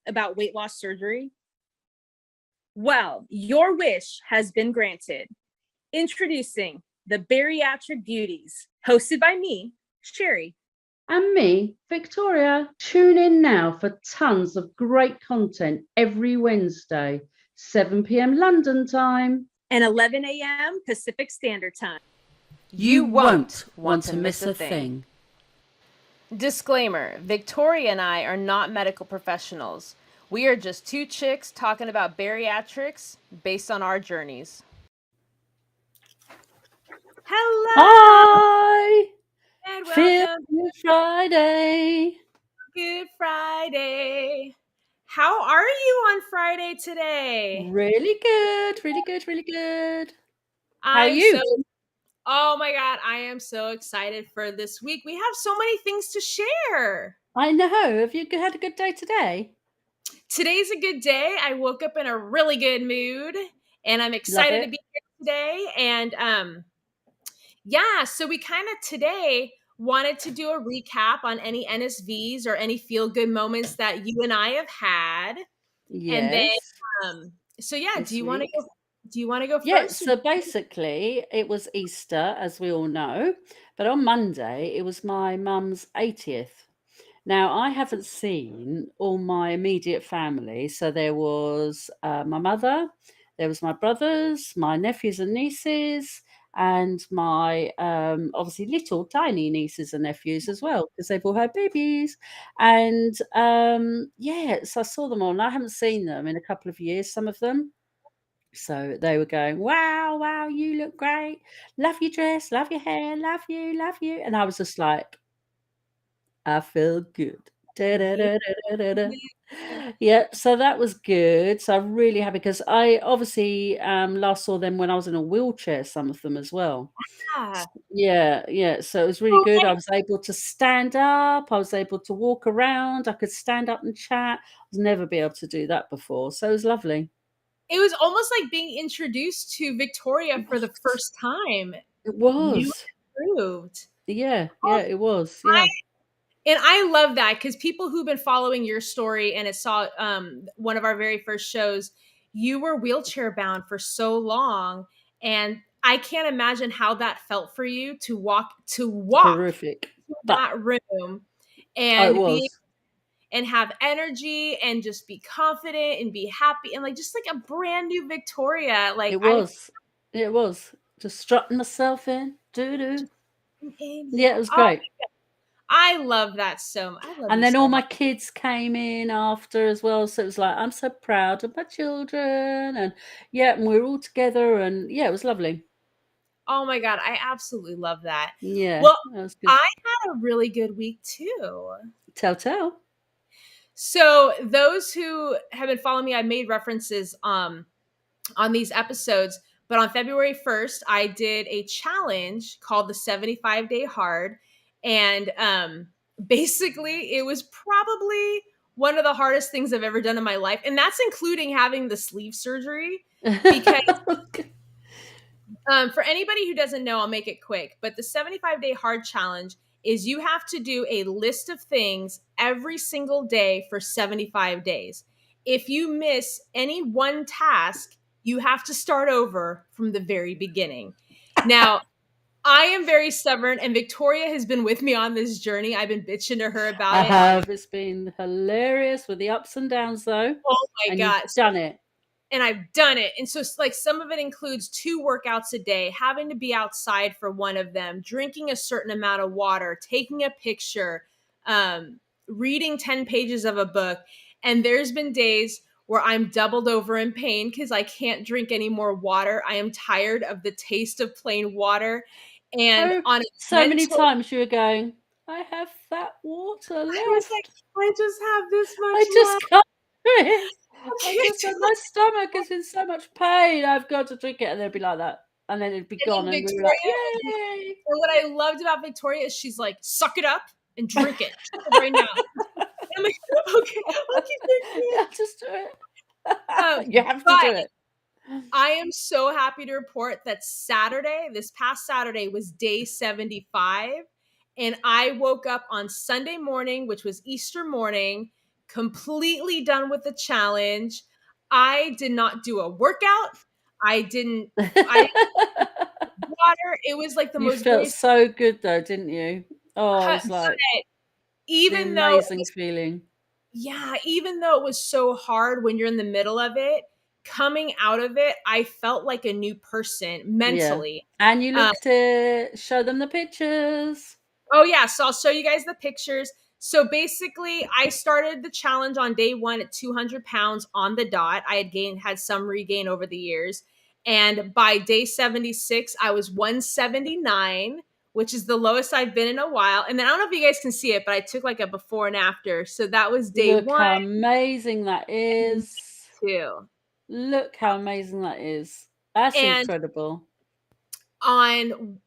about weight loss surgery? Well, your wish has been granted. Introducing the Bariatric Beauties, hosted by me, Sherry. And me, Victoria. Tune in now for tons of great content every Wednesday, 7 p.m. London time. And 11 a.m. Pacific Standard Time. You won't want to miss a thing. Disclaimer, Victoria and I are not medical professionals. We are just two chicks talking about bariatrics based on our journeys. Hello! Hi! And Feel welcome Good Friday. Good Friday. How are you on Friday today? Really good, really good, really good. How are you? Oh my God, I am so excited for this week. We have so many things to share. I know. Have you had a good day today? Today's a good day. I woke up in a really good mood and I'm excited to be here today. And yeah, so we kind of today wanted to do a recap on any NSVs or any feel-good moments that you and I have had. Yes. And then so yeah, do you want to go Yeah, first? so basically it was Easter, as we all know, but on Monday it was my mum's 80th. Now, I haven't seen all my immediate family. So there was my mother, there was my brothers, my nephews and nieces, and my obviously little tiny nieces and nephews as well, because they've all had babies. And yeah, so I saw them all, and I haven't seen them in a couple of years, some of them. So they were going, wow, wow, you look great. Love your dress, love your hair, love you, love you. And I was just like, I feel good. Da-da-da-da-da-da. Yeah, so that was good. So I'm really happy because I obviously last saw them when I was in a wheelchair, some of them as well. Yeah. So it was really good. I was able to stand up, I was able to walk around, I could stand up and chat. I was never be able to do that before. So it was lovely. It was almost like being introduced to Victoria for the first time. It New was. and improved. Yeah, it was. Yeah. And I love that because people who've been following your story and it saw one of our very first shows, you were wheelchair bound for so long, and I can't imagine how that felt for you to walk Horrific. to that room It and be was. and have energy and just be confident and be happy and like just like a brand new Victoria. Like It was. It was. Just strutting myself in. Doo-doo. Yeah, it was great. I love that so much. I love And you then so all my much. kids came in after as well. So it was like, I'm so proud of my children. And yeah, and we were all together. And yeah, it was lovely. Oh my God, I absolutely love that. Yeah, Well, that was good. I had a really good week too. Tell. So those who have been following me, I made references on these episodes, but on February 1st, I did a challenge called the 75-Day Hard. And basically, it was probably one of the hardest things I've ever done in my life. And that's including having the sleeve surgery. Because for anybody who doesn't know, I'll make it quick. But the 75-Day Hard Challenge is you have to do a list of things every single day for 75 days. If you miss any one task, you have to start over from the very beginning. Now, I am very stubborn, and Victoria has been with me on this journey. I've been bitching to her about it. I have. It's been hilarious with the ups and downs, though. Oh my God. You've done it. And I've done it. And so like some of it includes 2 workouts a day, having to be outside for one of them, drinking a certain amount of water, taking a picture, reading 10 pages of a book. And there's been days where I'm doubled over in pain because I can't drink any more water. I am tired of the taste of plain water. And on so many times you were going, I have that water left. I was like, I just have this much I just left. can't do it. My stomach is in so much pain. I've got to drink it, and it'd be like that, and then it'd be gone, and we were like, yay! And what I loved about Victoria is she's like, suck it up and drink it right now. And I'm like, okay, I'll keep drinking it. Yeah, just do it. You have to do it. I am so happy to report that this past Saturday was day 75. And I woke up on Sunday morning, which was Easter morning, completely done with the challenge. I did not do a workout. I didn't water. It was like the You most felt basic. so good though, didn't you? Oh, it's But like the even though amazing feeling. even though it was so hard when you're in the middle of it, coming out of it, I felt like a new person mentally. And you looked it. Show them the pictures. Oh yeah, so I'll show you guys the pictures. So basically, I started the challenge on day 1 at 200 pounds on the dot. I had some regain over the years, and by day 76, I was 179, which is the lowest I've been in a while. And then I don't know if you guys can see it, but I took like a before and after. So that was day Look 1, how amazing that is. 2. Look how amazing that is. That's And incredible. on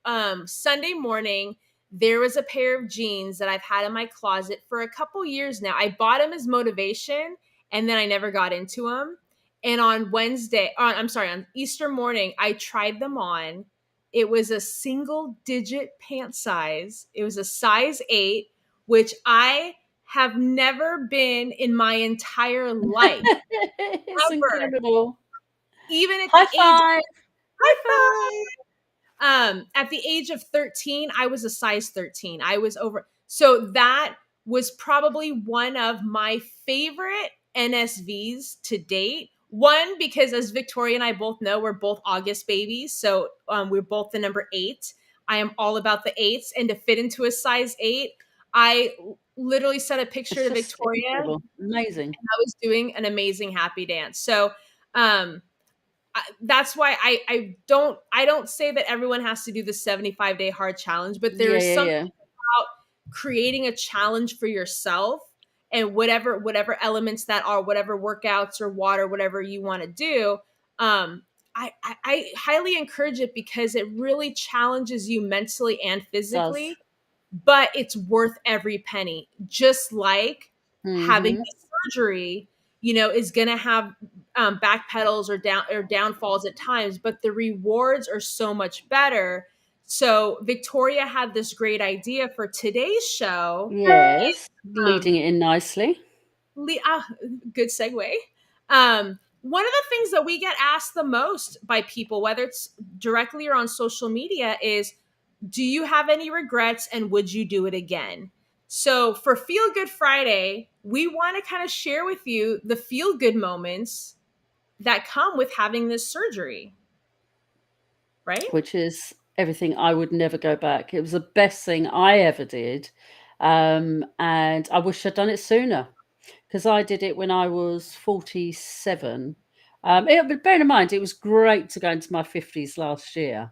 Sunday morning, there was a pair of jeans that I've had in my closet for a couple years now. I bought them as motivation, and then I never got into them. And on on Easter morning, I tried them on. It was a single digit pant size. It was a size 8, which I have never been in my entire life. It's Ever. incredible. Even at High the age five. High five. At the age of 13, I was a size 13. I was over. So that was probably one of my favorite NSVs to date. One, because as Victoria and I both know, we're both August babies. So we're both the number 8. I am all about the 8s. And to fit into a size 8, I literally sent a picture to Victoria. Incredible. Amazing. And I was doing an amazing happy dance. So that's why I don't say that everyone has to do the 75-day hard challenge, but there is something about creating a challenge for yourself, and whatever elements that are, whatever workouts or water, whatever you want to do. I highly encourage it because it really challenges you mentally and physically, but it's worth every penny. Just like having the surgery, is going to have back pedals or downfalls at times, but the rewards are so much better. So Victoria had this great idea for today's show. Yes, leading it in nicely. Good segue. One of the things that we get asked the most by people, whether it's directly or on social media, is, do you have any regrets and would you do it again? So for Feel Good Friday, we want to kind of share with you the feel good moments that come with having this surgery, right? Which is everything. I would never go back. It was the best thing I ever did. And I wish I'd done it sooner, because I did it when I was 47. But bearing in mind, it was great to go into my 50s last year.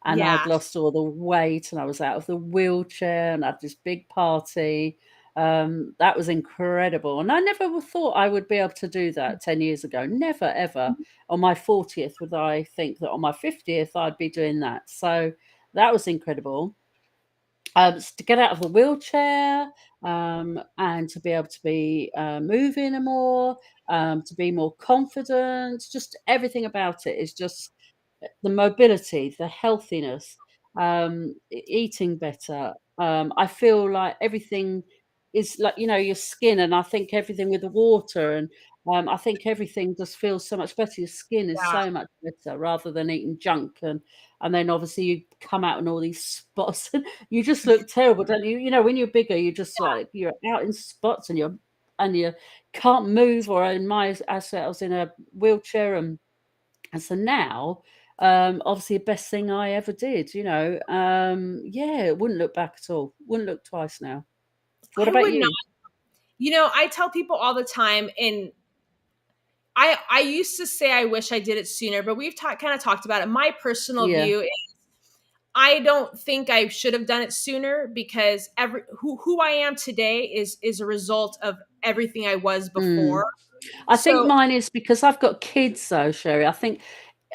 And I'd lost all the weight and I was out of the wheelchair and I had this big party. That was incredible. And I never thought I would be able to do that 10 years ago. Never, ever. On my 40th would I think that on my 50th I'd be doing that. So that was incredible. To get out of the wheelchair, and to be able to be moving more, to be more confident, just everything about it is just the mobility, the healthiness, eating better. I feel like everything is like, your skin, and I think everything with the water, and I think everything just feels so much better. Your skin is so much better rather than eating junk, and then obviously you come out in all these spots and you just look terrible, don't you? When you're bigger, you just like you're out in spots and you can't move. Or in my aspect, I was in a wheelchair, and so now, obviously, the best thing I ever did. Wouldn't look back at all. Wouldn't look twice now. What about you? Not. I tell people all the time, and I used to say I wish I did it sooner, but we've kind of talked about it. My personal view is I don't think I should have done it sooner, because who I am today is a result of everything I was before. I think mine is because I've got kids, though, Sherry.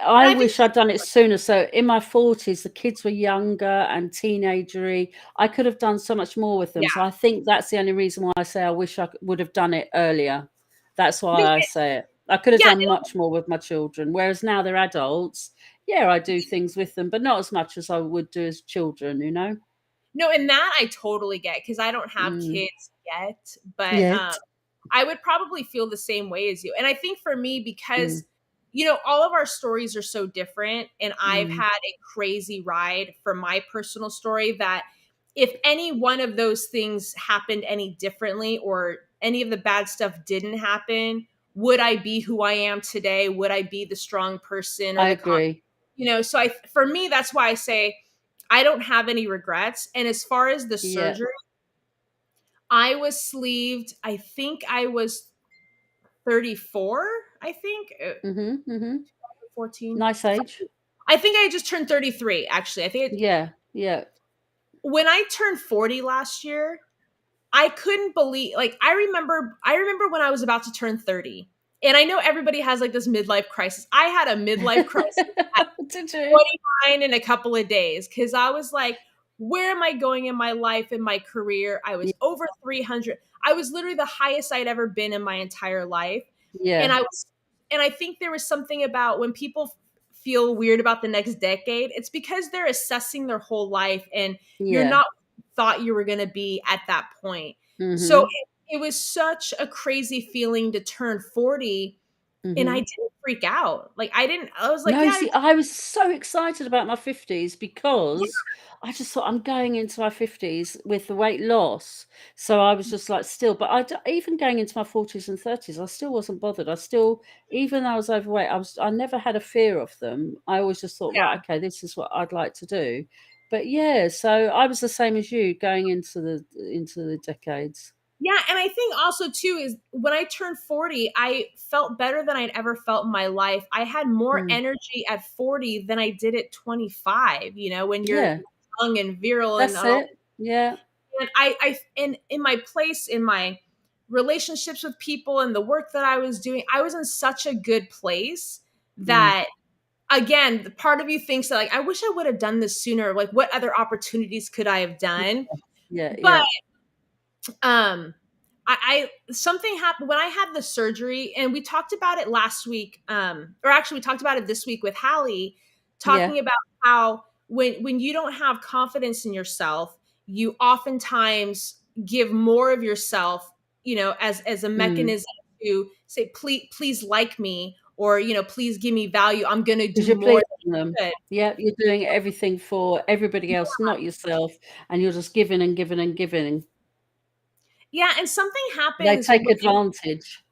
I wish I'd done it sooner. So in my 40s, the kids were younger and teenagery. I could have done so much more with them. So I think that's the only reason why I say I wish I would have done it earlier. That's why I say it. I could have done much more with my children, whereas now they're adults. Yeah, I do things with them, but not as much as I would do as children, No, and that I totally get, because I don't have kids yet. But I would probably feel the same way as you. And I think for me, because Mm. all of our stories are so different, and I've Mm. had a crazy ride for my personal story, that if any one of those things happened any differently, or any of the bad stuff didn't happen, would I be who I am today? Would I be the strong person or I the agree. so for me, that's why I say I don't have any regrets. And as far as the Yeah. surgery, I was sleeved. I think I was 34, I think. Mm-hmm. 14. Nice age. I think I just turned 33, actually. Yeah. Yeah. When I turned 40 last year, I couldn't believe, like, I remember when I was about to turn 30. And I know everybody has like this midlife crisis. I had a midlife crisis at Did you? 29 in a couple of days, because I was like, where am I going in my life, in my career? I was over 300. I was literally the highest I'd ever been in my entire life. And Yeah. I think there was something about when people feel weird about the next decade, it's because they're assessing their whole life, and you're Yeah. not thought you were going to be at that point. So Mm-hmm. it was such a crazy feeling to turn 40, and I Mm-hmm. didn't freak out. I was like, No, yeah, see, I was so excited about my 50s because I just thought I'm going into my 50s with the weight loss. So I was just like, still, but even going into my 40s and 30s, I still wasn't bothered. Even though I was overweight, I never had a fear of them. I always just thought, right, okay, this is what I'd like to do. But yeah, so I was the same as you going into the decades. yeah. And I think also too is when I turned 40, I felt better than I'd ever felt in my life. I had more Mm. energy at 40 than I did at 25, when you're Yeah, young and virile and that's all. it. Yeah. And and in my place, in my relationships with people and the work that I was doing, I was in such a good place Mm. that, again, the part of you thinks that, like, I wish I would have done this sooner. Like, what other opportunities could I have done? Yeah, But yeah, I something happened when I had the surgery, and we talked about it last week, or actually we talked about it this week with Hallie, yeah. talking about how when you don't have confidence in yourself, you oftentimes give more of yourself, as a Mm. mechanism to say, please like me, or please give me value. I'm gonna Because do you're more pleasing them. than Yeah, you're doing everything for everybody else, not yourself, and you're just giving and giving and giving. yeah. And something They happens take advantage.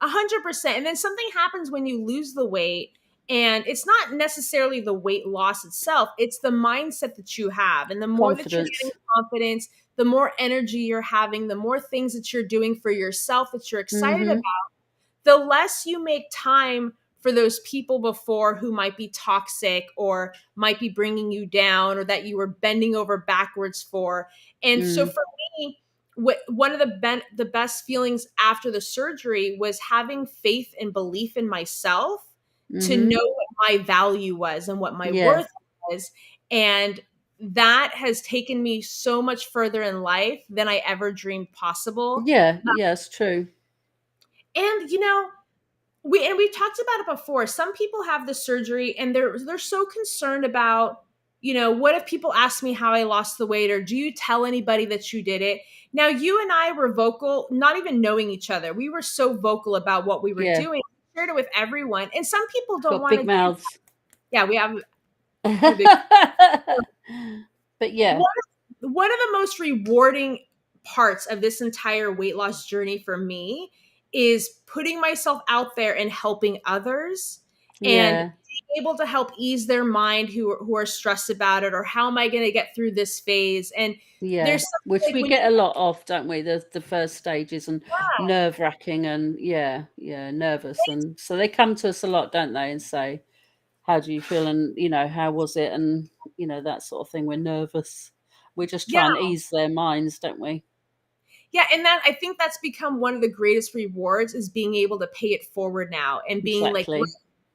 100%. And then something happens when you lose the weight. And it's not necessarily the weight loss itself, it's the mindset that you have. And the more that you're getting Confidence. confidence, the more energy you're having, the more things that you're doing for yourself that you're excited about, Mhm. the less you make time for those people before who might be toxic or might be bringing you down, or that you were bending over backwards for. And so Mm. for me, one of the best feelings after the surgery was having faith and belief in myself, to know Mhm. what my value was and what my Yeah. worth was. And that has taken me so much further in life than I ever dreamed possible. Yeah, yeah, it's true. And we've talked about it before. Some people have the surgery and they're so concerned about, what if people ask me how I lost the weight, or do you tell anybody that you did it? Now, you and I were vocal, not even knowing each other. We were so vocal about what we were Yeah. doing, shared it with everyone. And some people don't Got want to big hear. mouths. Yeah, we have a big. But yeah, One of the most rewarding parts of this entire weight loss journey for me is putting myself out there and helping others, and yeah, being able to help ease their mind, who are stressed about it, or how am I going to get through this phase. And yeah. there's something Which like we when get a lot of, don't we? The first stages, and nerve-wracking, and yeah, nervous. And so they come to us a lot, don't they, and say, how do you feel, and how was it, and that sort of thing. We're nervous. We just yeah, try and ease their minds, don't we? yeah. And that, I think that's become one of the greatest rewards, is being able to pay it forward now, and being like, Exactly.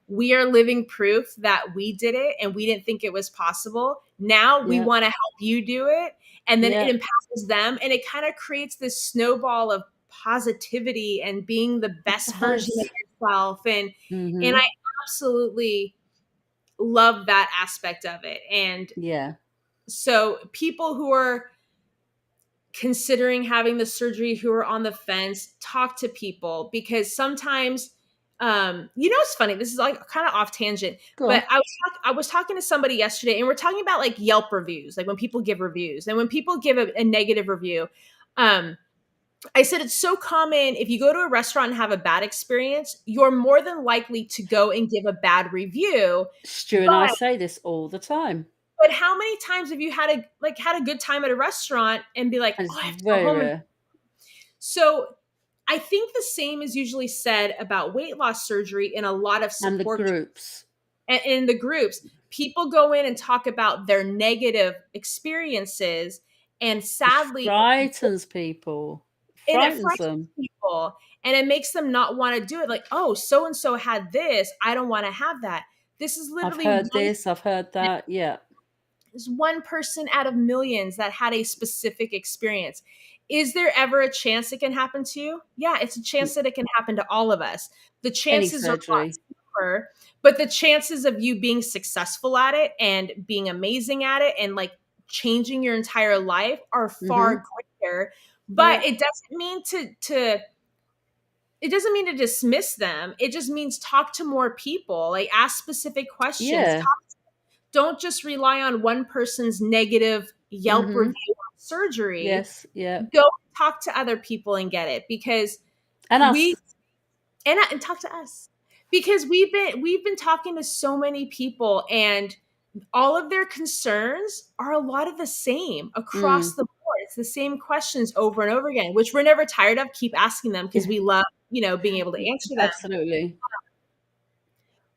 we are living proof that we did it and we didn't think it was possible. Now we Yeah, want to help you do it. And then it yeah. empowers them, and it kind of creates this snowball of positivity and being the It best version of does. yourself. And Hmm. I absolutely love that aspect of it. And Yeah. so people who are considering having the surgery who are on the fence, talk to people, because sometimes, it's funny. This is like kind of off tangent, Go but on. I was talking to somebody yesterday, and we're talking about like Yelp reviews, like when people give reviews, and when people give a negative review, I said it's so common if you go to a restaurant and have a bad experience, you're more than likely to go and give a bad review. Stu and I say this all the time. But how many times have you had a good time at a restaurant and be like, And oh, it's I have to go very home? rare. So I think the same is usually said about weight loss surgery in a lot of And the support groups. and in the groups. People go in and talk about their negative experiences, and sadly, It frightens people. and it Frightens frightens them. people, and it makes them not want to do it. Like, oh, so and so had this, I don't want to have that. This is I've literally heard this, I've heard that. Yeah. there's one person out of millions that had a specific experience. Is there ever a chance it can happen to you? Yeah, it's a chance that it can happen to all of us. The Any chances are a lot surgery. smaller, but the chances of you being successful at it and being amazing at it and like changing your entire life are far greater. But Yeah. it doesn't mean to dismiss them. It just means talk to more people, like ask specific questions. Yeah. Don't just rely on one person's negative Yelp review on surgery. Yes. Yeah. Go talk to other people and get it, because And us. and talk to us, because we've been talking to so many people, and all of their concerns are a lot of the same across the board. It's the same questions over and over again, which we're never tired of. Keep asking them because we love, being able to answer them. Absolutely.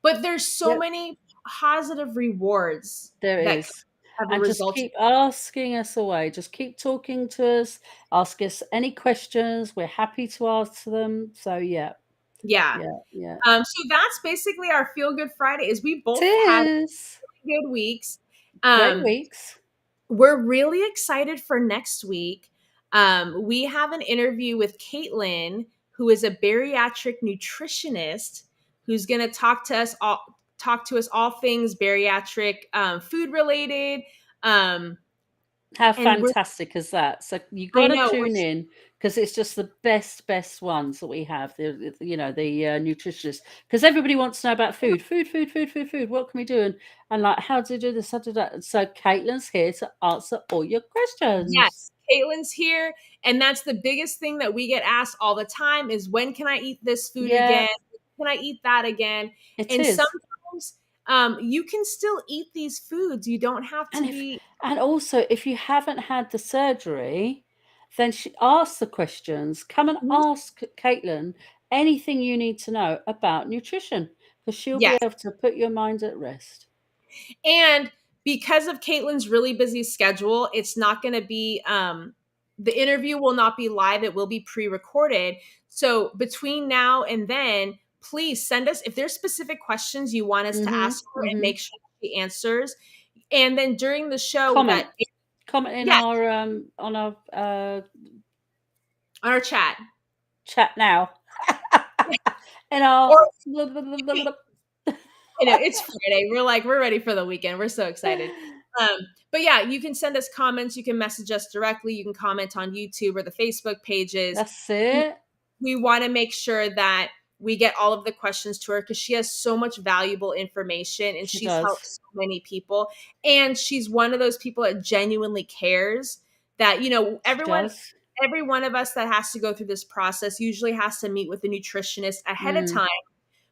But there's so many positive rewards There that is. have a And just result. keep asking us away. Just keep talking to us. Ask us any questions. We're happy to answer them. So yeah. Yeah. So that's basically our Feel Good Friday. Is we both had really good weeks. Great weeks. We're really excited for next week. We have an interview with Caitlin, who is a bariatric nutritionist, who's going to talk to us all things bariatric, food related. How fantastic is that? So you got to tune in, because it's just the best ones that we have. The nutritionists, because everybody wants to know about food. What can we do? And like, how do you do this? How do that? So Caitlin's here to answer all your questions. Yes, Caitlin's here, and that's the biggest thing that we get asked all the time is, when can I eat this food again? When can I eat that again? Sometimes you can still eat these foods. You don't have to be. And also, if you haven't had the surgery, then ask the questions. Come and ask Caitlin anything you need to know about nutrition, because she'll be able to put your mind at rest. And because of Caitlin's really busy schedule, it's not going to be, the interview will not be live. It will be pre-recorded. So between now and then, please send us, if there's specific questions you want us to ask her, and make sure she answers. And then during the show, comment in our on our chat now. And our it's Friday. We're ready for the weekend. We're so excited. But yeah, you can send us comments. You can message us directly. You can comment on YouTube or the Facebook pages. That's it. We want to make sure that we get all of the questions to her, because she has so much valuable information, and she's helped so many people. And she's one of those people that genuinely cares, that, every one of us that has to go through this process usually has to meet with a nutritionist ahead of time.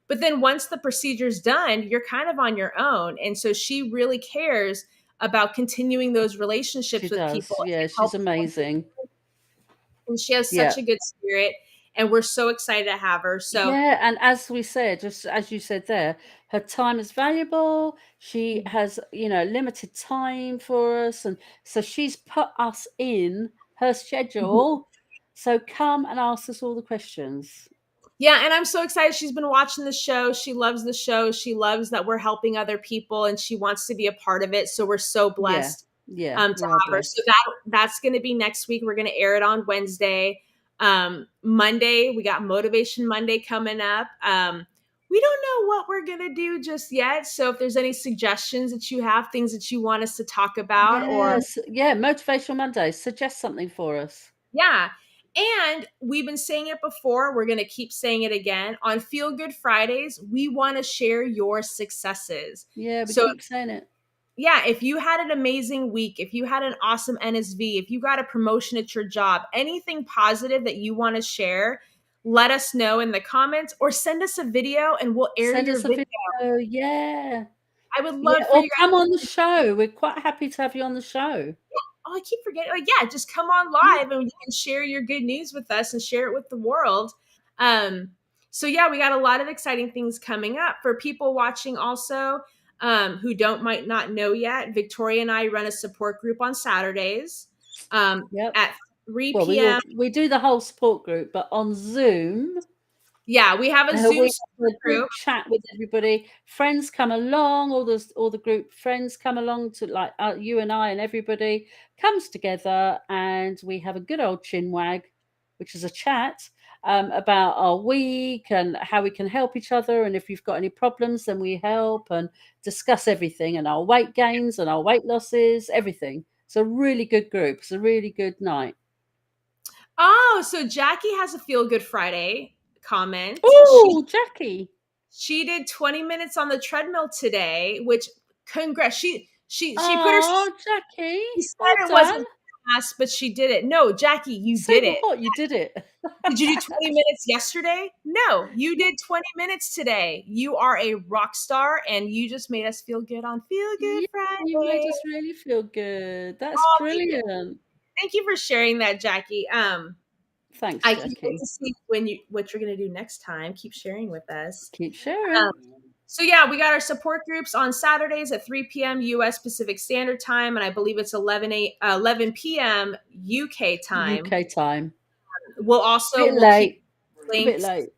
But then once the procedure's done, you're kind of on your own. And so she really cares about continuing those relationships with people. Yeah, she's amazing. And she has such a good spirit. And we're so excited to have her. So and as we said, just as you said there, her time is valuable. She has, limited time for us. And so she's put us in her schedule. So come and ask us all the questions. Yeah, and I'm so excited. She's been watching the show. She loves the show. She loves that we're helping other people, and she wants to be a part of it. So we're so blessed to have her. So that's going to be next week. We're going to air it on Wednesday. Monday, we got Motivation Monday coming up. we don't know what we're going to do just yet. So if there's any suggestions that you have, things that you want us to talk about, or Motivational Monday, suggest something for us. yeah. And we've been saying it before. We're going to keep saying it again. On Feel Good Fridays, we want to share your successes. Yeah, we So keep saying it. yeah, if you had an amazing week, if you had an awesome NSV, if you got a promotion at your job, anything positive that you want to share, let us know in the comments or send us a video and we'll air Send your us a video. Yeah. I would love for Or you guys. come on the show. We're quite happy to have you on the show. Oh, I keep forgetting. Like, yeah, just come on live and you can share your good news with us and share it with the world. So yeah, we got a lot of exciting things coming up for people watching also, who might not know yet. Victoria and I run a support group on Saturdays, at 3 p.m. We do the whole support group, but on Zoom. Yeah, we have a Zoom We have a group. good chat with everybody. Friends come along, all the group friends come along to, like, you and I and everybody comes together, and we have a good old chinwag, which is a chat about our week and how we can help each other. And if you've got any problems, then we help and discuss everything, and our weight gains and our weight losses, everything. It's a really good group. It's a really good night. Oh, so Jackie has a Feel Good Friday comment. Oh, Jackie. She did 20 minutes on the treadmill today, which congrats. She put Oh, Jackie. She said it wasn't fast, but she did it. No, Jackie, you did it. What? You did it. Did you do 20 minutes yesterday? No, you did 20 minutes today. You are a rock star, and you just made us feel good on Feel Good Friday. You made us really feel good. That's brilliant. Thank you for sharing that, Jackie. Thanks, I Jackie. can't wait to see what you're going to do next time. Keep sharing with us. Keep sharing. So yeah, we got our support groups on Saturdays at 3 p.m. U.S. Pacific Standard Time, and I believe it's 11 p.m. UK time. We'll also a bit late.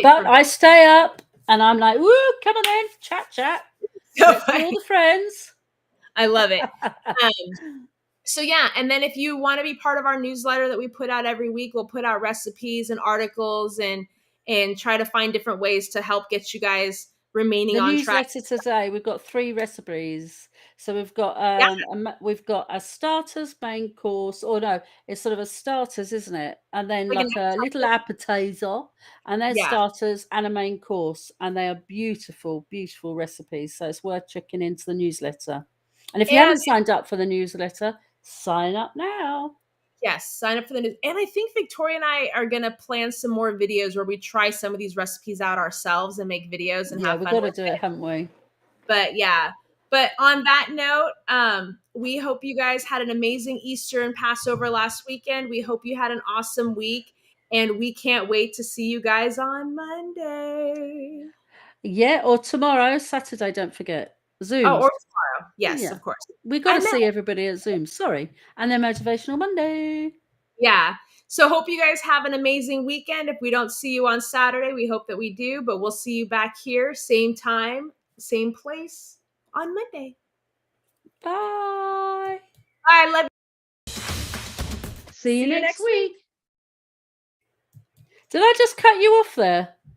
But I stay up, and I'm like, "Woo, come on in, chat. Let's do all the friends." I love it. So yeah, and then if you want to be part of our newsletter that we put out every week, we'll put out recipes and articles and try to find different ways to help get you guys remaining on track. The newsletter today, we've got 3 recipes. So we've got a starters, main course, or no, it's sort of a starters, isn't it? And then like a little appetizer, and then starters and a main course, and they are beautiful, beautiful recipes. So it's worth checking into the newsletter. And if you haven't signed up for the newsletter, sign up now. Yes, sign up for the news. And I think Victoria and I are going to plan some more videos where we try some of these recipes out ourselves and make videos and have fun. We've got to do it, haven't we? But yeah. But on that note, we hope you guys had an amazing Easter and Passover last weekend. We hope you had an awesome week. And we can't wait to see you guys on Monday. Yeah, or tomorrow, Saturday, don't forget. Zoom. Oh, or tomorrow. Yes, of course. We've got to see everybody at Zoom. Sorry. And then Motivational Monday. Yeah. So hope you guys have an amazing weekend. If we don't see you on Saturday, we hope that we do. But we'll see you back here, same time, same place on Monday. Bye. I love you. See you next week. Did I just cut you off there?